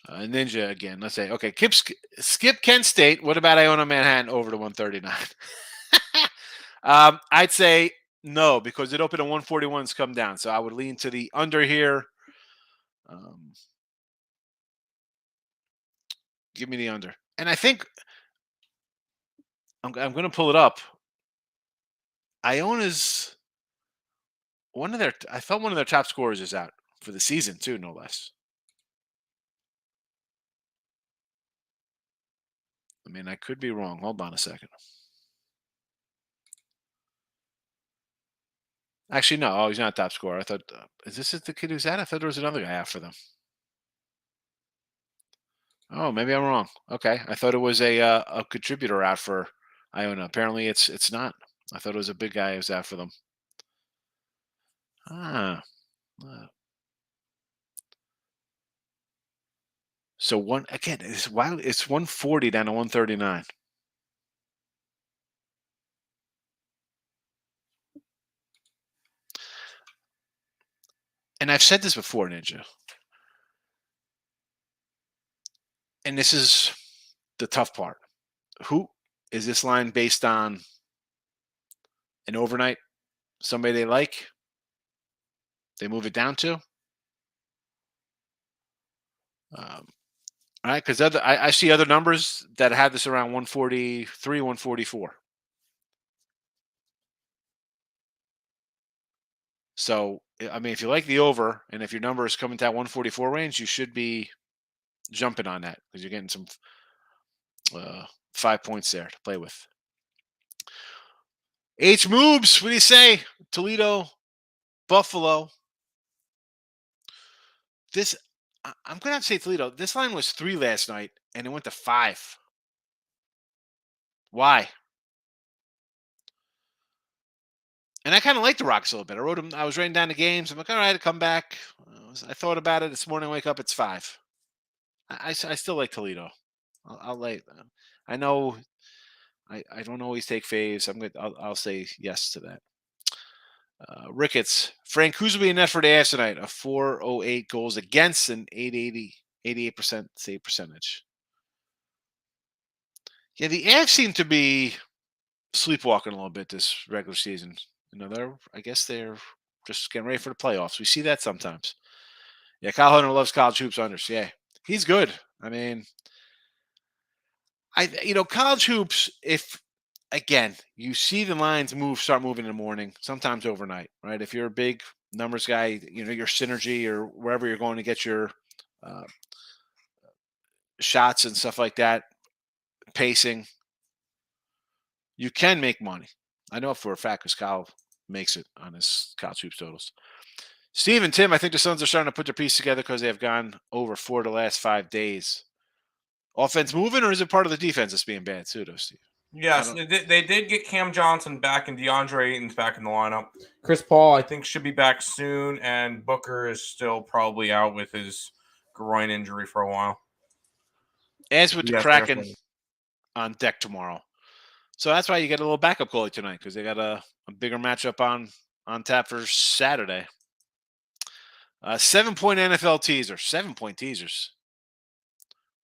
Ninja again. Let's say, okay, skip Kent State. What about Iona Manhattan over to 139? I'd say no, because it opened at 141's come down. So I would lean to the under here. Give me the under. And I think I'm going to pull it up. Iona's I thought one of their top scorers is out for the season too, no less. I mean, I could be wrong. Hold on a second. Actually, no. Oh, he's not a top scorer. I thought, is this the kid who's out? I thought there was another guy out for them. Oh, maybe I'm wrong. Okay, I thought it was a contributor out for Iona. Apparently, it's not. I thought it was a big guy who's out for them. So it's 140 down to 139. And I've said this before, Ninja. And this is the tough part. Who is this line based on? An overnight, somebody they like, they move it down to. All right, because I see other numbers that have this around 143, 144. So, I mean, if you like the over, and if your number is coming to that 144 range, you should be jumping on that because you're getting some 5 points there to play with. H moves. What do you say? Toledo, Buffalo. I'm going to have to say Toledo. This line was 3 last night, and it went to 5. Why? And I kind of like the Rocks a little bit. I was writing down the games. I'm like, all right, come back. I thought about it this morning. Wake up, it's 5. I still like Toledo. I'll like them. I know I don't always take faves. I'll say yes to that. Ricketts, Frank Kuzma in net for the Avs tonight. A 408 goals against an 88% save percentage. Yeah, the Avs seem to be sleepwalking a little bit this regular season. You know, I guess they're just getting ready for the playoffs. We see that sometimes. Yeah, Kyle Hunter loves college hoops unders. Yeah, he's good. I mean, college hoops, if again, you see the lines start moving in the morning, sometimes overnight, right? If you're a big numbers guy, your synergy or wherever you're going to get your uh, shots and stuff like that, pacing, you can make money. I know for a fact because Kyle makes it on his college hoops totals. Steve and Tim, I think the Suns are starting to put their piece together because they have gone over 4 the last 5 days. Offense moving, or is it part of the defense that's being bad too, though, Steve? Yes, they did get Cam Johnson back and DeAndre Ayton's back in the lineup. Chris Paul, I think, should be back soon, and Booker is still probably out with his groin injury for a while. As with the Kraken on deck tomorrow. So that's why you get a little backup goalie tonight, because they got a bigger matchup on tap for Saturday. 7-point NFL teaser. 7-point teasers.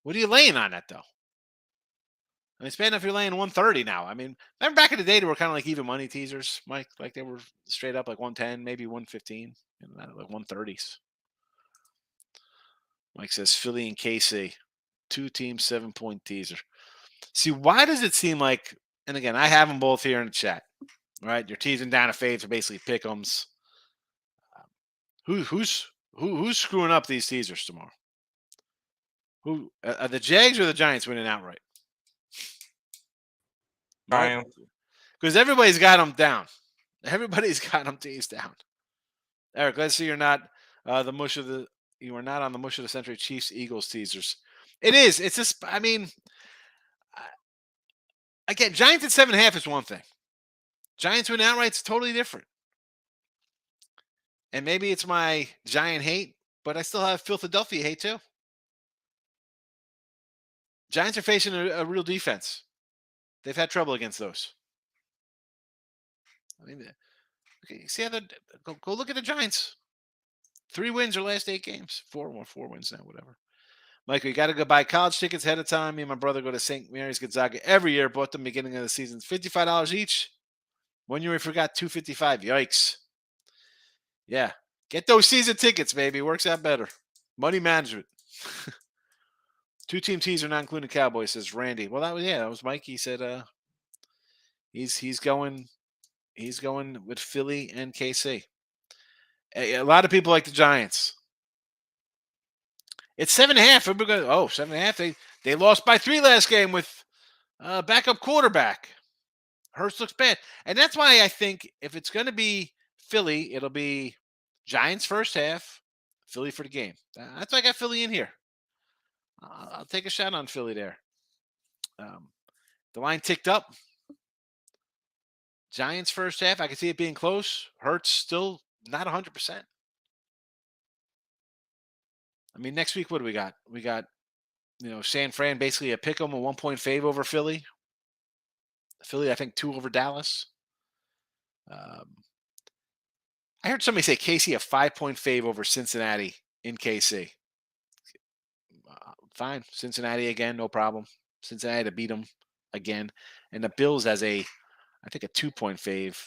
What are you laying on that, though? I mean, it's bad enough you're laying 130 now. I mean, remember back in the day, they were kind of like even money teasers, Mike? Like they were straight up like 110, maybe 115, like 130s. Mike says Philly and KC. 2-team 7-point teaser. See, why does it seem like, and again, I have them both here in the chat, right? You're teasing down a fade for basically pick'ems. Who's screwing up these teasers tomorrow? Who are the Jags or the Giants winning outright? Because everybody's got them down. Everybody's got them teased down. Eric, let's see you're not you are not on the mush of the century Chiefs Eagles teasers. It is. It's just. I mean, again, Giants at 7.5 is one thing. Giants win outright's totally different. And maybe it's my Giant hate, but I still have Philadelphia hate too. Giants are facing a real defense. They've had trouble against those. I mean, okay, see how go look at the Giants. 3 wins their last 8 games. 4 wins now, whatever. Michael, you got to go buy college tickets ahead of time. Me and my brother go to St. Mary's Gonzaga every year. Bought them beginning of the season. $55 each. 1 year we forgot $255. Yikes. Yeah. Get those season tickets, baby. Works out better. Money management. 2-team teaser, not including Cowboys, says Randy. Well, that was Mike. He said he's going with Philly and KC. A lot of people like the Giants. It's 7.5. 7.5. They lost by 3 last game with backup quarterback. Hurts looks bad. And that's why I think if it's going to be Philly, it'll be Giants first half, Philly for the game. That's why I got Philly in here. I'll take a shot on Philly there. The line ticked up. Giants first half, I can see it being close. Hurts still not 100%. I mean, next week, what do we got? We got, San Fran basically a pick 'em, a 1-point fave over Philly. Philly, I think 2 over Dallas. I heard somebody say KC a 5-point fave over Cincinnati in KC. Fine. Cincinnati again, no problem. Cincinnati to beat them again. And the Bills as I think a 2-point fave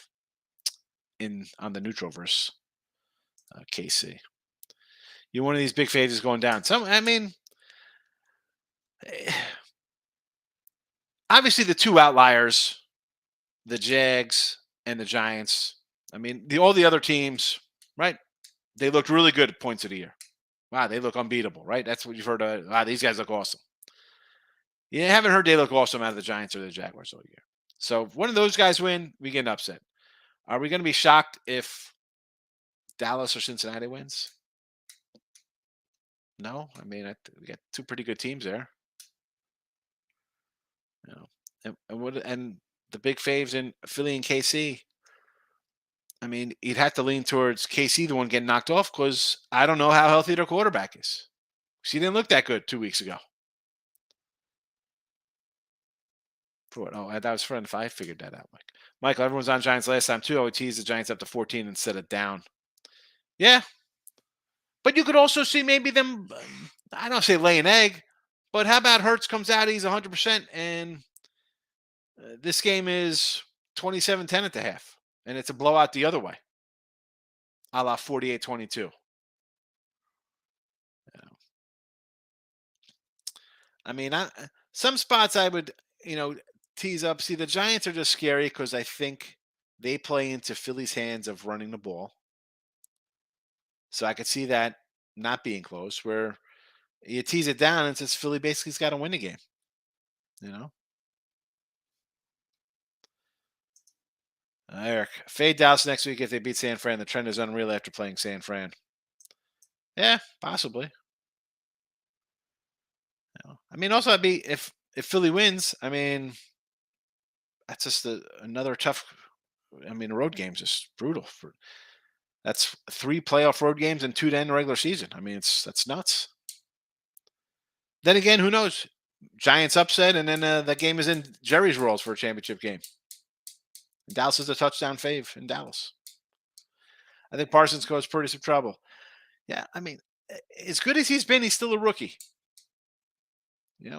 on the neutral versus KC. One of these big faves is going down. Obviously the 2 outliers, the Jags and the Giants. I mean, all the other teams, right? They looked really good at points of the year. Wow, they look unbeatable, right? That's what you've heard. Wow, these guys look awesome. You haven't heard they look awesome out of the Giants or the Jaguars all year. So if one of those guys win, we get an upset. Are we going to be shocked if Dallas or Cincinnati wins? No. I mean, we got 2 pretty good teams there. And the big faves in Philly and KC. I mean, you'd have to lean towards KC, the one getting knocked off, because I don't know how healthy their quarterback is. She didn't look that good 2 weeks ago. For what? Oh, that was friend if I figured that out, Mike. Michael, everyone's on Giants last time too. I would tease the Giants up to 14 instead of down. Yeah. But you could also see maybe them, I don't say lay an egg, but how about Hurts comes out, he's 100%, and this game is 27-10 at the half, and it's a blowout the other way. a la 48-22. I mean, some spots I would, tease up. See, the Giants are just scary because I think they play into Philly's hands of running the ball. So I could see that not being close, where you tease it down and says Philly basically's got to win the game. Eric, fade Dallas next week if they beat San Fran. The trend is unreal after playing San Fran. Yeah, possibly. I mean, also, I'd be if Philly wins. I mean, that's just another tough. I mean, road games is brutal. That's 3 playoff road games and 2 to end the regular season. I mean, that's nuts. Then again, who knows? Giants upset, and then that game is in Jerry's rolls for a championship game. Dallas is a touchdown fave in Dallas. I think Parsons caused Purdy some trouble. Yeah, I mean, as good as he's been, he's still a rookie.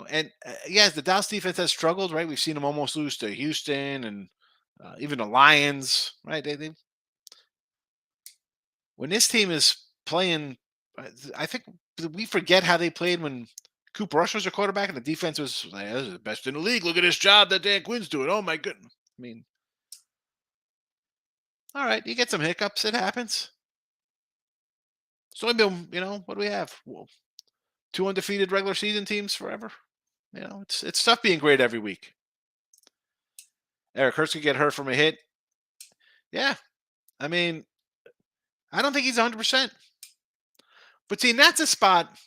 And yes, the Dallas defense has struggled, right? We've seen them almost lose to Houston and even the Lions, right? They when this team is playing, I think we forget how they played when Cooper Rush was their quarterback and the defense was like, this is the best in the league. Look at this job that Dan Quinn's doing. Oh my goodness. I mean, all right, you get some hiccups. It happens. So, what do we have? Well, 2 undefeated regular season teams forever. It's tough being great every week. Eric Hurts could get hurt from a hit. Yeah. I mean, I don't think he's 100%. But see, and that's a spot,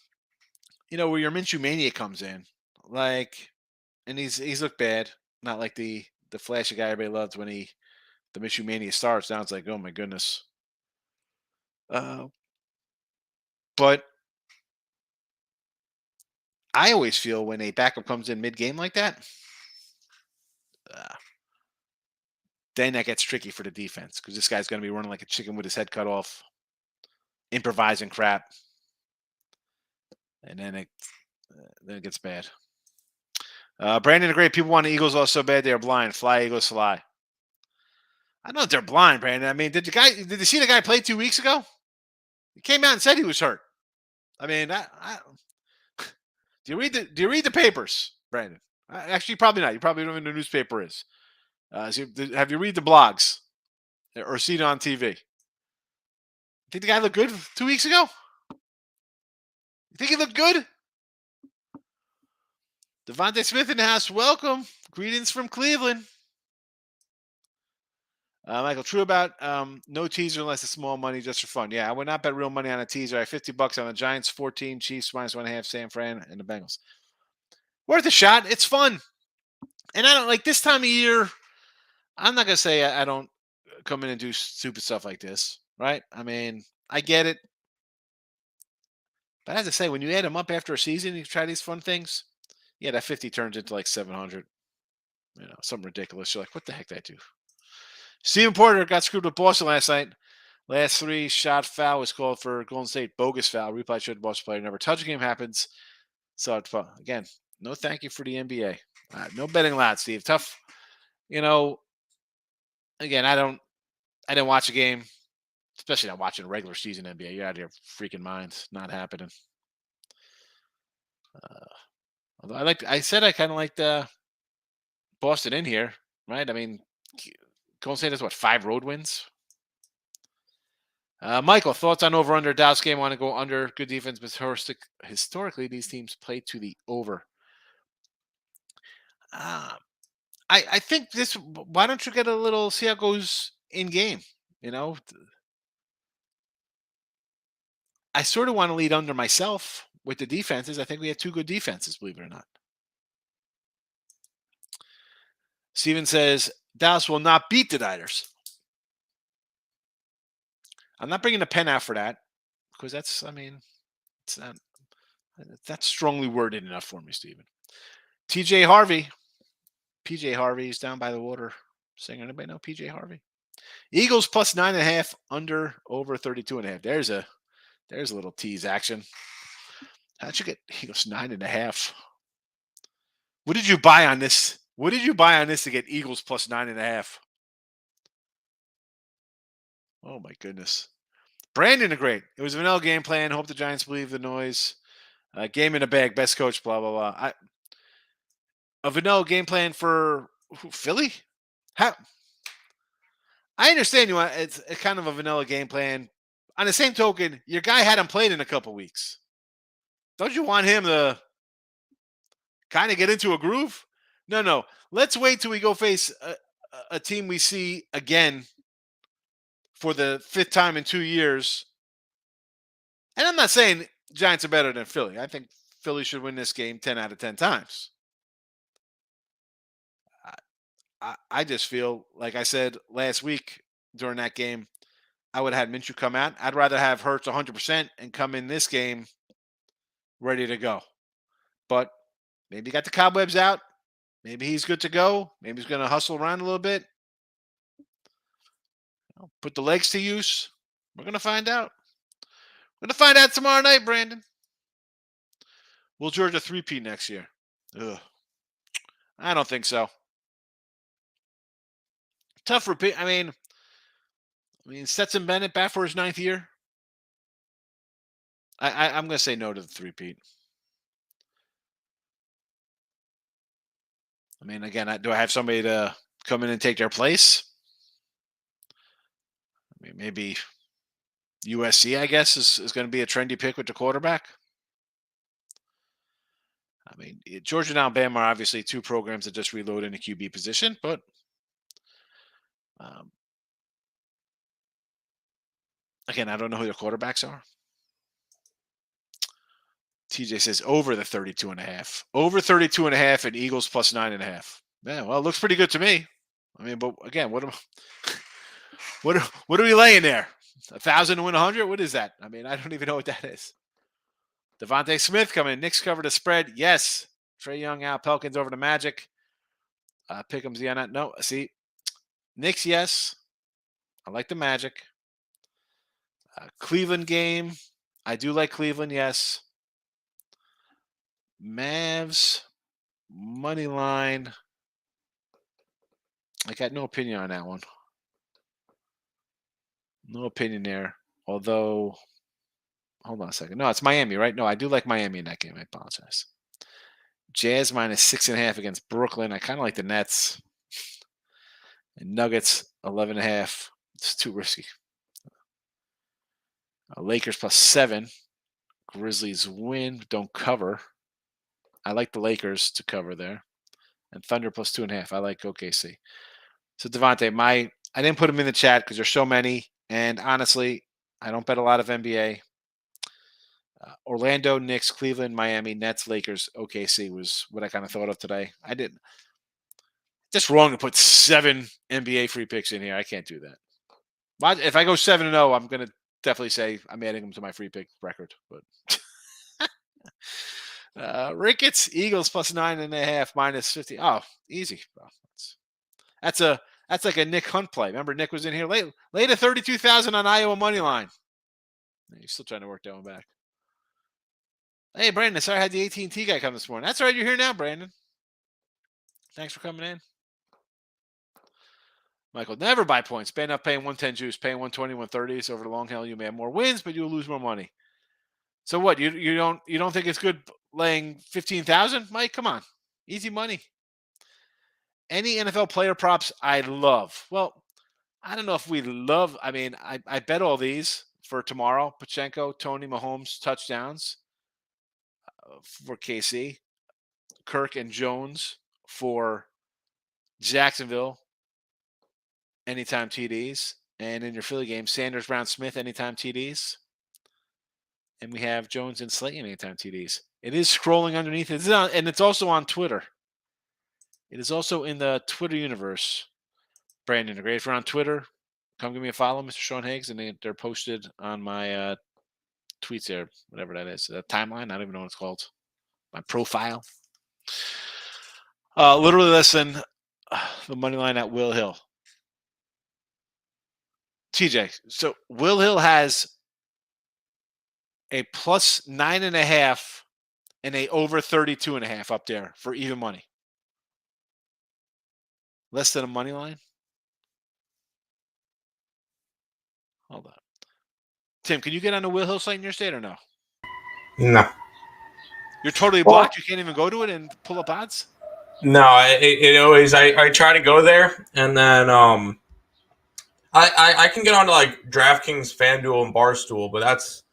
where your Minshew mania comes in. And he's looked bad. Not like the flashy guy everybody loves when the Minshew mania starts. Now it's like, oh my goodness. But I always feel when a backup comes in mid-game like that, then that gets tricky for the defense because this guy's going to be running like a chicken with his head cut off, improvising crap, and then it gid bad. Brandon, great. People want the Eagles all so bad they're blind. Fly, Eagles, fly. I know they're blind, Brandon. I mean, did you see the guy play 2 weeks ago? He came out and said he was hurt. I mean, do you read the papers, Brandon? Actually, probably not. You probably don't know who the newspaper is. Have you read the blogs or seen it on TV? Think the guy looked good 2 weeks ago? You think he looked good? Devontae Smith in the house. Welcome. Greetings from Cleveland. Michael, true about no teaser unless it's small money just for fun. Yeah, I would not bet real money on a teaser. I have $50 on the Giants, 14, Chiefs -1.5, San Fran, and the Bengals. Worth a shot. It's fun. And I don't like this time of year. I'm not going to say I don't come in and do stupid stuff like this, right? I mean, I get it. But as I say, when you add them up after a season, you try these fun things. Yeah, that 50 turns into like 700. Something ridiculous. You're like, what the heck did I do? Steven Porter got screwed with Boston last night. Last 3-shot foul was called for Golden State. Bogus foul. Replay showed the Boston player never touched. Game happens. So, again, no thank you for the NBA. No betting allowed, Steve. Tough. Again, I didn't watch a game, especially not watching regular season NBA. You're out of your freaking minds. Not happening. Although I said I kind of liked Boston in here, right? I mean, Golden State has 5 road wins? Michael, thoughts on over/under Dallas game? Want to go under? Good defense, but historically these teams play to the over. I think this. Why don't you get a little? See how it goes in game. I sort of want to lead under myself with the defenses. I think we have 2 good defenses, believe it or not. Steven says Dallas will not beat the Niners. I'm not bringing a pen out for that because it's not, that's strongly worded enough for me, Steven. PJ Harvey is down by the water. Singer, anybody know PJ Harvey? Eagles +9.5, under over 32.5. There's a little tease action. How'd you get Eagles 9.5? What did you buy on this? What did you buy on this to get Eagles +9.5? Oh my goodness. Brandon, great. It was a vanilla game plan. Hope the Giants believe the noise. Game in a bag. Best coach. Blah blah blah. A vanilla game plan for Philly? How? I understand you want it's a kind of a vanilla game plan. On the same token, your guy hadn't played in a couple weeks. Don't you want him to kind of get into a groove? No. Let's wait till we go face a team we see again for the 5th time in 2 years. And I'm not saying Giants are better than Philly. I think Philly should win this game 10 out of 10 times. I just feel, like I said last week during that game, I would have had Minshew come out. I'd rather have Hurts 100% and come in this game ready to go. But maybe he got the cobwebs out. Maybe he's good to go. Maybe he's going to hustle around a little bit. Put the legs to use. We're going to find out. We're going to find out tomorrow night, Brandon. Will Georgia 3P next year? Ugh. I don't think so. Tough repeat. I mean, Stetson Bennett back for his 9th year. I'm going to say no to the 3P. I mean, again, do I have somebody to come in and take their place? I mean, maybe USC, I guess, is going to be a trendy pick with the quarterback. I mean, Georgia and Alabama are obviously 2 programs that just reload in the QB position, but again, I don't know who their quarterbacks are. TJ says over the 32.5. Over 32.5 and Eagles plus 9.5. Yeah, well, it looks pretty good to me. I mean, but again, what are we laying there? 1,000 to win 100? What is that? I mean, I don't even know what that is. Devontae Smith coming in. Knicks cover the spread. Yes. Trae Young out. Pelicans over the Magic. Pick'em's yeah, not no. See, Knicks, yes. I like the Magic. Cleveland game. I do like Cleveland, yes. Mavs money line. I got no opinion on that one. No opinion there. Although, hold on a second. No, it's Miami, right? No, I do like Miami in that game. I apologize. Jazz minus 6.5 against Brooklyn. I kind of like the Nets. And Nuggets 11.5. It's too risky. Lakers plus 7. Grizzlies win, don't cover. I like the Lakers to cover there. And Thunder plus 2.5. I like OKC. So Devontae, I didn't put them in the chat because there's so many. And honestly, I don't bet a lot of NBA. Orlando, Knicks, Cleveland, Miami, Nets, Lakers, OKC was what I kind of thought of today. I didn't. Just wrong to put 7 NBA free picks in here. I can't do that. But if I go 7-0, I'm going to definitely say I'm adding them to my free pick record. But Ricketts, Eagles plus 9.5, minus 50. Oh, easy. That's like a Nick Hunt play. Remember, Nick was in here late at 32,000 on Iowa money line. He's still trying to work that one back. Hey, Brandon, sorry I had the AT&T guy come this morning. That's all right. You're here now, Brandon. Thanks for coming in. Michael, never buy points. Bad enough paying 110 juice, paying 120, 130s over the long haul. You may have more wins, but you'll lose more money. So what? You don't think it's good laying 15,000, Mike? Come on, easy money. Any NFL player props I love. Well, I don't know if we love. I mean, I bet all these for tomorrow. Pachenko, Tony, Mahomes touchdowns for KC. Kirk and Jones for Jacksonville. Anytime TDs. And in your Philly game, Sanders, Brown, Smith, anytime TDs. And we have Jones and Slayton anytime TDs. It is scrolling underneath. And it's also on Twitter. It is also in the Twitter universe. Brandon, great. If you're on Twitter, come give me a follow, Mr. Sean Higgs. And they're posted on my tweets there, whatever that is. Timeline? I don't even know what it's called. My profile. Literally less than the money line at Will Hill. TJ, so Will Hill has a plus 9.5 and a over 32.5 up there for even money. Less than a money line. Hold on. Tim, can you get on the Will Hill site in your state or no? No. You're totally Well- blocked. You can't even go to it and pull up odds. No, it always I try to go there, and then I can get onto like DraftKings, FanDuel, and Barstool, but that's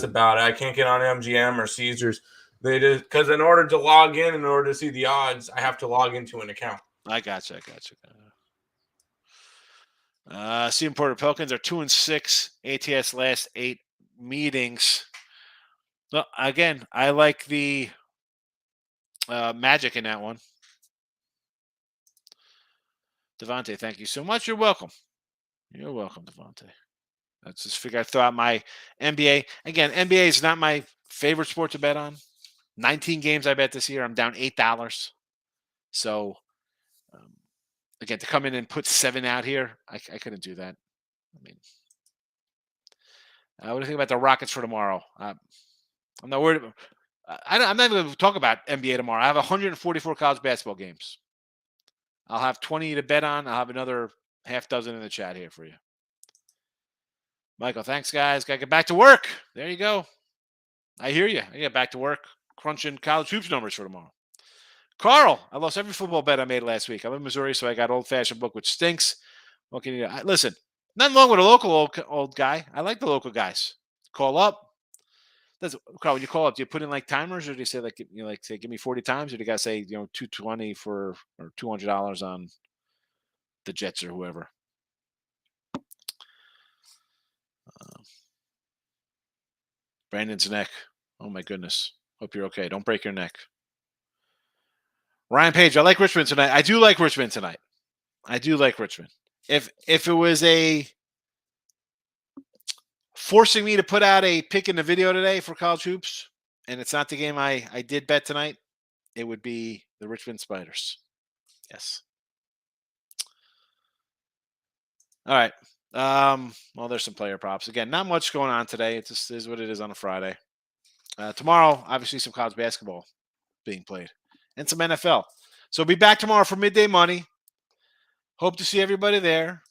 about it. I can't get on MGM or Caesars. They just because in order to log in order to see the odds, I have to log into an account. I gotcha. Stephen Porter Pelicans are 2-6. ATS last 8 meetings. Well, again, I like the Magic in that one. Devontae, thank you so much. You're welcome. You're welcome, Devontae. I just figured I'd throw out my NBA. Again, NBA is not my favorite sport to bet on. 19 games I bet this year. I'm down $8. So, again, to come in and put 7 out here, I couldn't do that. I mean, what do you think about the Rockets for tomorrow? I'm not worried. I'm not even going to talk about NBA tomorrow. I have 144 college basketball games. I'll have 20 to bet on. I'll have another half dozen in the chat here for you. Michael, thanks, guys. Got to get back to work. There you go. I hear you. I get back to work crunching college hoops numbers for tomorrow. Carl, I lost every football bet I made last week. I'm in Missouri, so I got old-fashioned book, which stinks. What can you do? Listen, nothing wrong with a local old guy. I like the local guys. Call up. Carl, when you call up, do you put in like timers, or do you say say give me 40 times, or do you gotta say $220 or $200 on the Jets or whoever? Brandon's neck. Oh my goodness. Hope you're okay. Don't break your neck. Ryan Page, I like Richmond tonight. I do like Richmond tonight. I do like Richmond. If it was a forcing me to put out a pick in the video today for college hoops, and it's not the game I did bet tonight, it would be the Richmond Spiders. Yes. All right. Well, there's some player props. Again, not much going on today. It just is what it is on a Friday. Tomorrow, obviously, some college basketball being played and some NFL. So be back tomorrow for Midday Money. Hope to see everybody there.